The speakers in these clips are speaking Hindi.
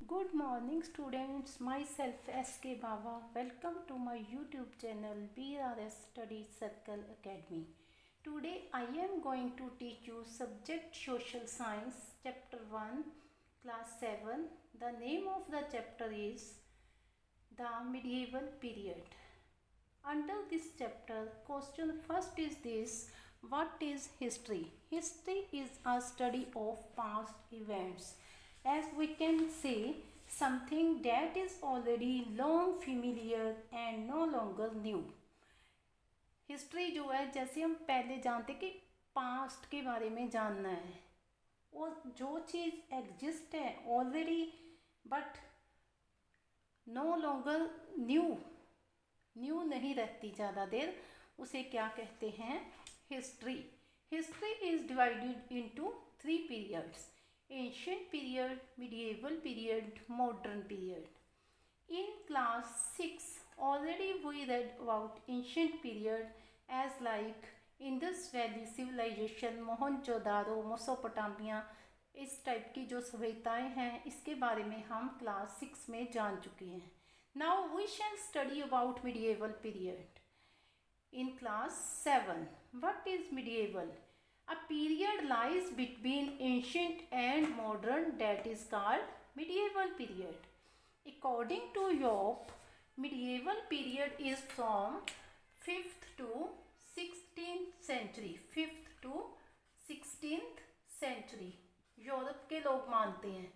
Good morning students, myself SK Baba. Welcome to my YouTube channel BRS Study Circle Academy. Today I am going to teach you subject Social Science chapter 1 class 7. The name of the chapter is the medieval period. Under this chapter, question first is this: what is history? History is a study of past events. As we can say, something that is already long familiar and no longer new. History जो है, जैसे हम पहले जानते कि पास्ट के बारे में जानना है और जो चीज़ एग्जिस्ट है already but no longer new नहीं रहती ज़्यादा देर, उसे क्या कहते हैं? History. History is divided into 3 periods: ancient period, medieval period, modern period. In class 6 already we read about ancient period as like Indus Valley civilization, Mohenjodaro, Mesopotamia, इस टाइप की जो सभ्यताएं हैं इसके बारे में हम क्लास 6 में जान चुके हैं. Now we shall study about medieval period. In class 7, what is medieval? A period lies between ancient and modern that is called medieval period. According to Europe, medieval period is from 5th to 16th century. 5th to 16th century. Europe के लोग मानते हैं,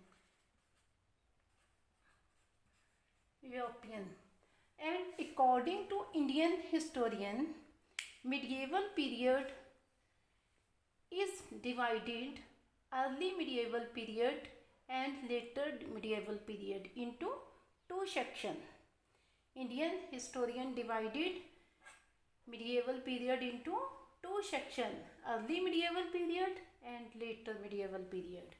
European. And according to Indian historian, medieval period is divided early medieval period and later medieval period into 2 sections. Indian historian divided medieval period into 2 sections: early medieval period and later medieval period.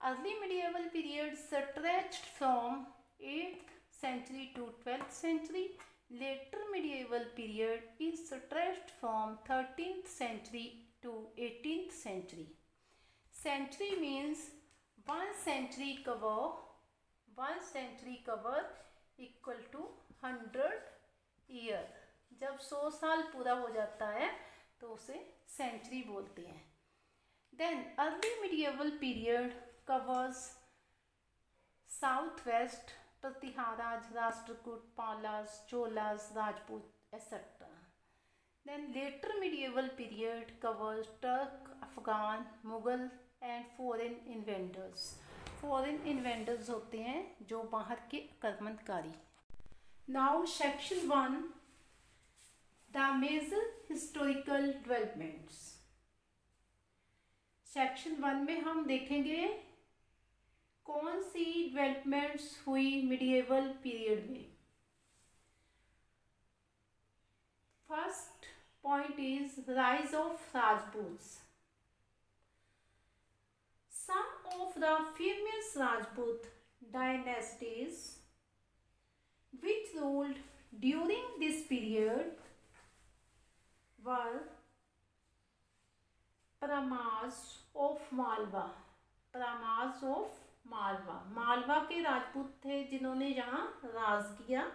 Early medieval period stretched from 8th century to 12th century. Later medieval period is stretched from 13th century to 18th century. Century means 1 century cover. 1 century cover equal to 100 year. जब 100 साल पूरा हो जाता है तो उसे सेंचुरी बोलते हैं. Then early medieval period covers southwest, प्रतिहाराज, Rashtrakuta, Palas, Cholas, Rajput, etc. Then later medieval period covers Turk, Afghan, Mughal and foreign invaders. Foreign invaders होते हैं जो बाहर के आक्रमणकारी. Now section 1, the major historical developments. Section 1 में हम देखेंगे कौन सी डेवलपमेंट्स हुई मिडिएवल पीरियड में. First point is rise of Rajputs. Some of the famous Rajput dynasties which ruled during this period were Parmas of Malwa. Parmas of Malwa. Malwa के राजपूत थे जिन्होंने यहाँ राज किया.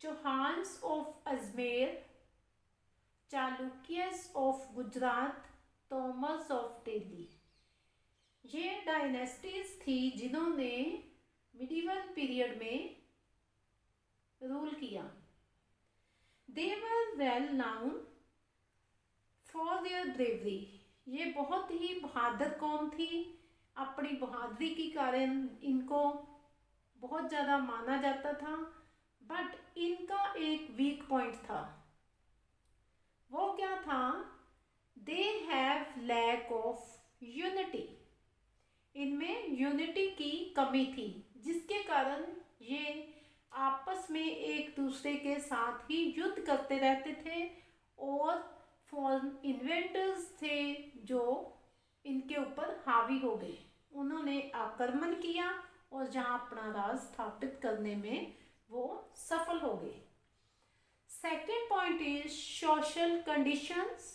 Chauhans of Ajmer, Chalukyas of Gujarat, Tomars of Delhi. ये डायनेस्टीज थी जिन्होंने मिडिवल पीरियड में रूल किया. They were well known for their bravery. ये बहुत ही बहादुर कौम थी. अपनी बहादुरी के कारण इनको बहुत ज़्यादा माना जाता था. बट इनका एक वीक पॉइंट था. वो क्या था? They have lack of unity. इनमें यूनिटी की कमी थी जिसके कारण ये आपस में एक दूसरे के साथ ही युद्ध करते रहते थे और फॉरेन इन्वेडर्स थे जो इनके ऊपर हावी हो गए. उन्होंने आक्रमण किया और जहाँ अपना राज स्थापित करने में वो सफल हो गए. Second point is social conditions.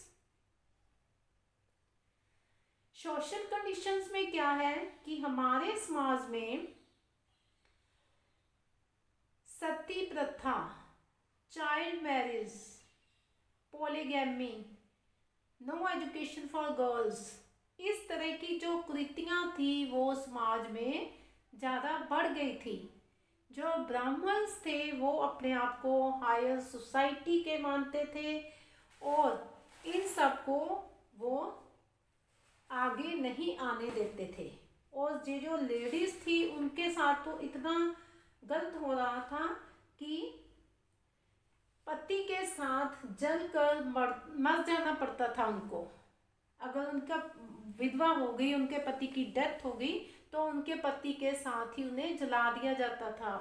Social conditions में क्या है कि हमारे समाज में सती प्रथा, child marriage, polygamy, no education for girls, इस तरह की जो कुरीतियाँ थी वो समाज में ज़्यादा बढ़ गई थी। जो ब्राह्मण्स थे वो अपने आप को हायर सोसाइटी के मानते थे और इन सब को वो आगे नहीं आने देते थे। और ये जो लेडीज़ थी उनके साथ तो इतना गलत हो रहा था कि पति के साथ जल कर मर जाना पड़ता था उनको। अगर उनका विधवा हो गई, उनके पति की डेथ हो गई, तो उनके पति के साथ ही उन्हें जला दिया जाता था,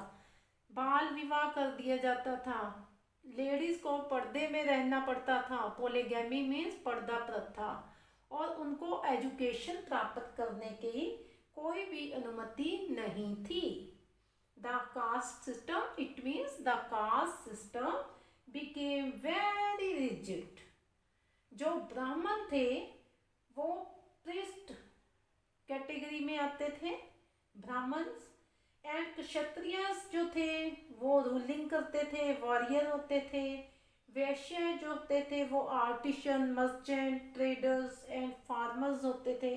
बाल विवाह कर दिया जाता था। लेडीज़ को पर्दे में रहना पड़ता था, पोलीगैमी मीन्स पर्दा प्रथा, और उनको एजुकेशन प्राप्त करने की कोई भी अनुमति नहीं थी। The caste system, it means the caste system became very rigid. जो ब्राह्मण थे वो प्रिस्ट कैटेगरी में आते थे, ब्राह्मण्स, एंड क्षत्रियस जो थे वो रूलिंग करते थे, वॉरियर होते थे। वैश्य जो होते थे वो artisan, merchant, traders and farmers होते थे।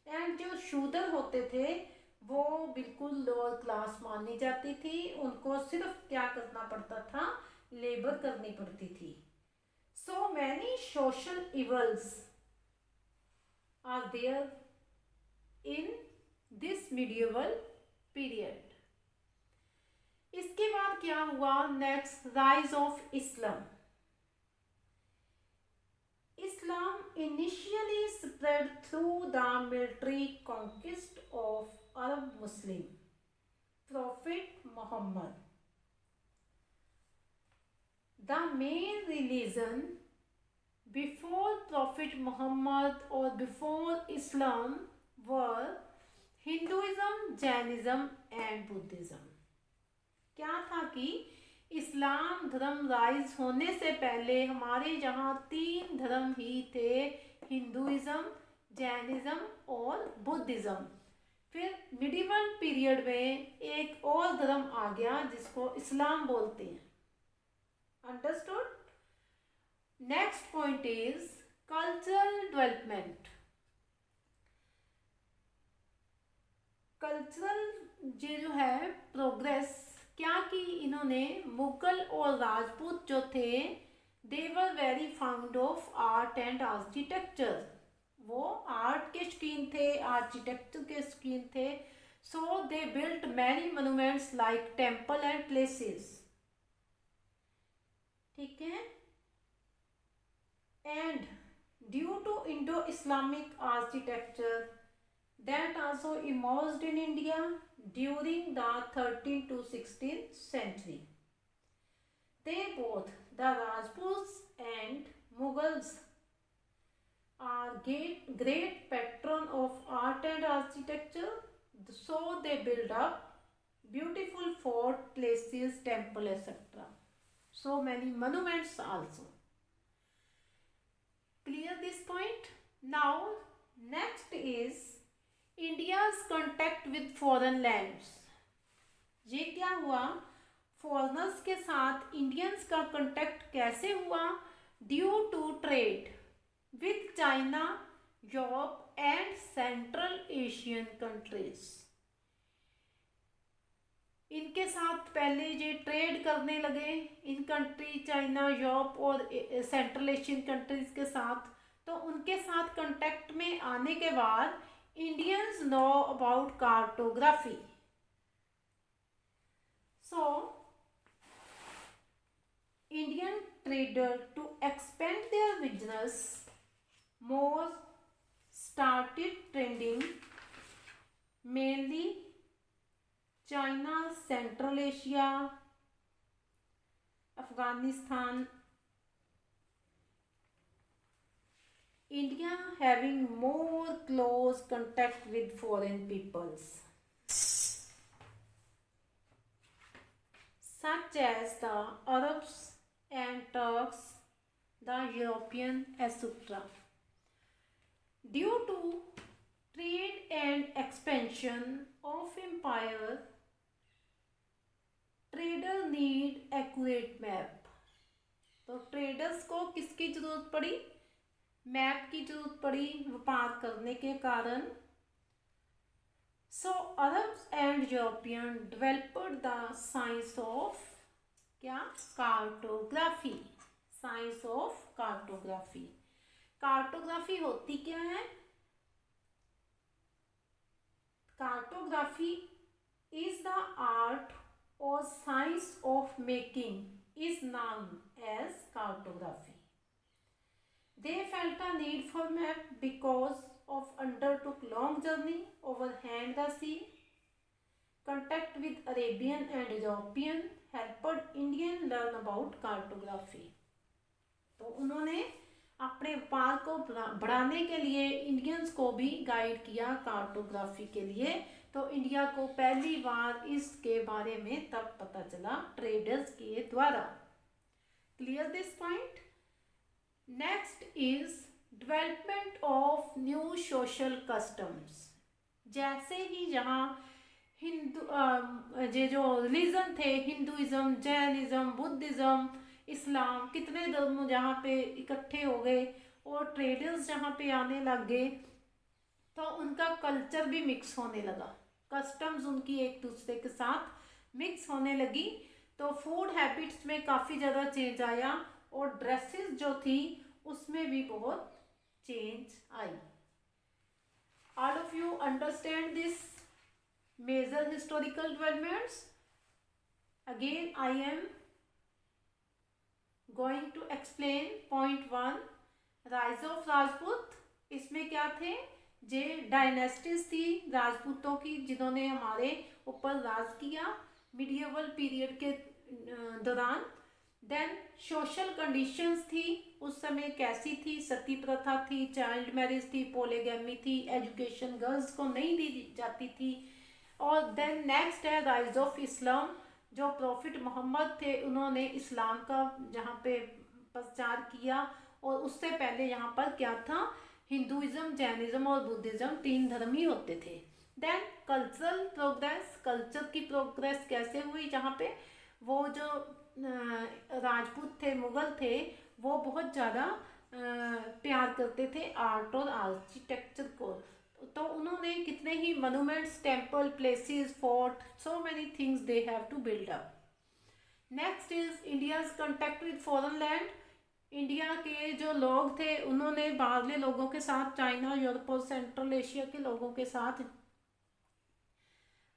एंड जो शूद्र होते थे वो बिल्कुल लोअर क्लास मानी जाती थी। उनको सिर्फ क्या करना पड़ता था, लेबर करनी पड़ती थी। So many social evils are there in this medieval period. इसके बाद क्या हुआ, next, rise of Islam. Islam initially spread through the military conquest of Arab Muslim Prophet Muhammad. The main religion before Prophet Muhammad or before Islam were Hinduism, Jainism and Buddhism. क्या था कि इस्लाम धर्म राइज होने से पहले हमारे यहाँ 3 धर्म ही थे, हिंदुइज्म, जैनिज्म और बुद्धिज्म। फिर मिडिवल पीरियड में एक और धर्म आ गया जिसको इस्लाम बोलते हैं। Understood? Next point is cultural development. Cultural जो है प्रोग्रेस क्या की इन्होंने, मुगल और राजपूत जो थे they were very fond of art and architecture. वो आर्ट के शौकीन थे, आर्किटेक्चर के शौकीन थे। So they built many monuments like temple and palaces. ठीक है। And due to Indo Islamic architecture that also emerged in India during the 13th to 16th century. They both, the Rajputs and Mughals, are great patron of art and architecture. So they build up beautiful fort, places, temple, etc. So many monuments also. Clear this point? Now next is India's contact with foreign lands. ये क्या हुआ, फॉरेनर्स के साथ इंडियंस का कॉन्टैक्ट कैसे हुआ, due to trade with China, Europe and central Asian countries. इनके साथ पहले ये ट्रेड करने लगे इन कंट्री, चाइना, यूरोप और सेंट्रल एशियन कंट्रीज के साथ। तो उनके साथ कॉन्टैक्ट में आने के बाद Indians know about cartography. So, Indian traders to expand their business more started trading mainly China, Central Asia, Afghanistan, India having more close contact with foreign peoples such as the Arabs and Turks, the European, etc. Due to trade and expansion of empire, trader need accurate map. तो ट्रेडर्स को किसकी जरूरत पड़ी? मैप की जरूरत पड़ी व्यापार करने के कारण। So Arabs and European developed the science of क्या? Cartography. Science of cartography. Cartography होती क्या है? Cartography is the art or science of making is known as cartography. They felt a need for map because of undertook long journey overhand the sea. Contact with Arabian and European helped Indian learn about cartography. तो उन्होंने अपने व्यापार को बढ़ाने के लिए इंडियंस को भी गाइड किया कार्टोग्राफी के लिए। तो इंडिया को पहली बार इसके बारे में तब पता चला ट्रेडर्स के द्वारा। Clear this point? Next is development of new social customs. जैसे ही यहाँ हिंदू जो रिलीजन थे, हिंदुइज्म, जैनिज्म, बुद्धिज्म, इस्लाम, कितने धर्म जहाँ पे इकट्ठे हो गए और ट्रेडर्स जहाँ पे आने लग गए, तो उनका कल्चर भी मिक्स होने लगा। कस्टम्स उनकी एक दूसरे के साथ मिक्स होने लगी। तो फूड हैबिट्स में काफ़ी ज़्यादा चेंज आया और ड्रेसेस जो थी उसमें भी बहुत चेंज आई। All of you understand this major historical developments? Again I am going to explain point 1, rise of Rajput. इसमें क्या थे? जे डायनेस्टीज थी राजपूतों की जिन्होंने हमारे ऊपर राज किया मिडिएवल पीरियड के दौरान। देन सोशल कंडीशंस थी उस समय कैसी थी? सती प्रथा थी, चाइल्ड मैरिज थी, पोलेगैमी थी, एजुकेशन गर्ल्स को नहीं दी जाती थी। और देन नेक्स्ट है राइज ऑफ इस्लाम। जो प्रॉफिट मोहम्मद थे उन्होंने इस्लाम का जहाँ पे प्रचार किया, और उससे पहले यहाँ पर क्या था? हिंदुइज्म, जैनिज्म और बुद्धिज्म 3 धर्म ही होते थे। Then cultural progress. कल्चर की प्रोग्रेस कैसे हुई? जहाँ पे वो जो राजपूत थे, मुगल थे, वो बहुत ज़्यादा प्यार करते थे आर्ट और आर्किटेक्चर को। तो उन्होंने कितने ही monuments, temple, palaces, fort, so many things they have to build up. Next is India's contact with foreign land. India के जो लोग थे उन्होंने बाहरले लोगों के साथ, चाइना, यूरोप और सेंट्रल एशिया के लोगों के साथ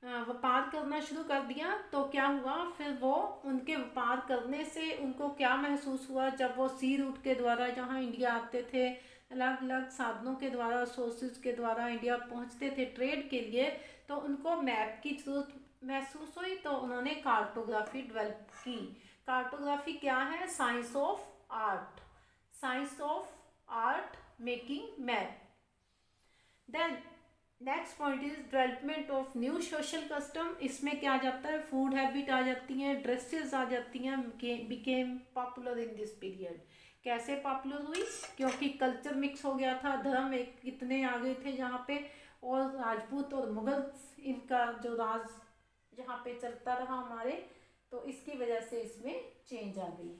व्यापार करना शुरू कर दिया। तो क्या हुआ फिर? वो उनके व्यापार करने से उनको क्या महसूस हुआ? जब वो सी रूट के द्वारा जहाँ इंडिया आते थे, अलग अलग साधनों के द्वारा, सोर्सेज के द्वारा इंडिया पहुँचते थे ट्रेड के लिए, तो उनको मैप की जरूरत महसूस हुई। तो उन्होंने कार्टोग्राफी डेवलप की। कार्टोग्राफी क्या है? Science of art. Science of art making map. Then next point is development of new social custom. इसमें क्या आ जाता है? फूड हैबिट आ जाती हैं, ड्रेसेस आ जाती हैं, became popular in this period. कैसे पॉपुलर हुई? क्योंकि कल्चर मिक्स हो गया था, धर्म एक कितने आ गए थे जहाँ पे, और राजपूत और मुगल इनका जो राज जहाँ पे चलता रहा हमारे, तो इसकी वजह से इसमें चेंज आ गई।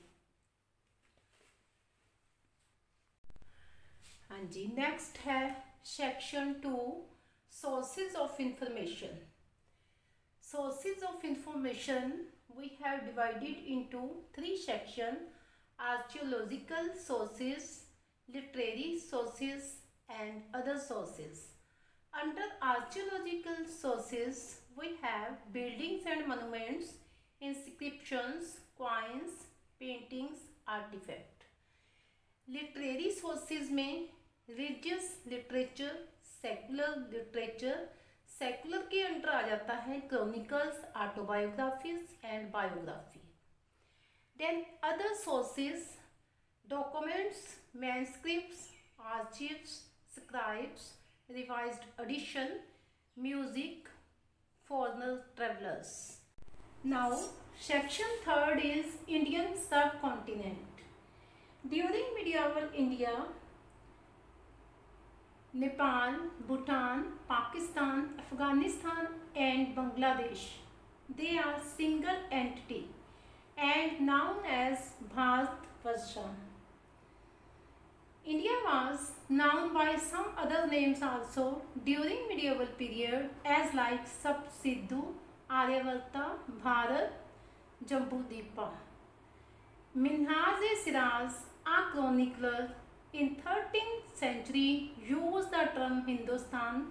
हाँ जी, नेक्स्ट है section 2, sources of information. Sources of information we have divided into 3 sections: archaeological sources, literary sources and other sources. Under archaeological sources we have buildings and monuments, inscriptions, coins, paintings, artifacts. Literary sources में religious literature, secular literature. Secular के अंडर आ जाता है chronicles, autobiographies and biography. Then other sources, documents, manuscripts, archives, scribes, revised edition, music, foreigner travellers. Now section 3 is Indian subcontinent. During medieval India, Nepal, Bhutan, Pakistan, Afghanistan and Bangladesh. They are single entity and known as Bharatvarsha. India was known by some other names also during medieval period as like Sapsidhu, Aryavarta, Bharat, Jambudvipa. Minhaj-e-Siraz, a chronicler in 13th century used the term Hindustan.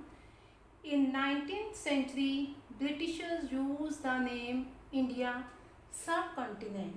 In 19th century, Britishers used the name India subcontinent.